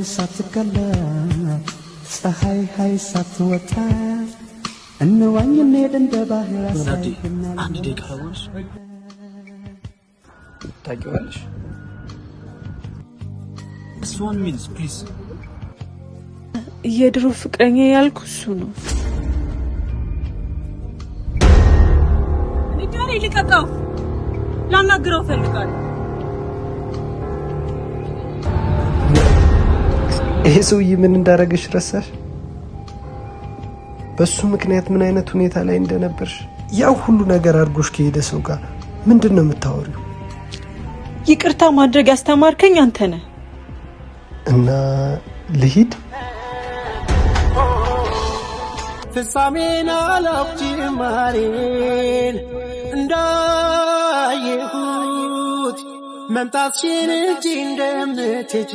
ሳትከላ ፀሐይ ሃይ ሳትወጣ እንዋኝ እንሄድ እንደ ባህር አሳይና አንድ ደቂቃ ወርስ ታውቂዋለሽ? እሷን ሚልስ ፕሊዝ የድሮ ፍቅረኛ ያልኩ እሱ ነው። ንገሪ ልቀቀው፣ ላናግረው ፈልጋለሁ። ይሄ ሰውዬ ምን እንዳረገሽ ረሳሽ? በሱ ምክንያት ምን አይነት ሁኔታ ላይ እንደነበርሽ ያው ሁሉ ነገር አድርጎሽ ከሄደ ሰው ጋር ምንድነው የምታወሪው? ይቅርታ ማድረግ ያስተማርከኝ አንተ ነህ። እና ልሂድ? ፍጻሜና ላፍጅማሬን እንዳየሁት መምጣትሽን እንጂ እንደምትሄጂ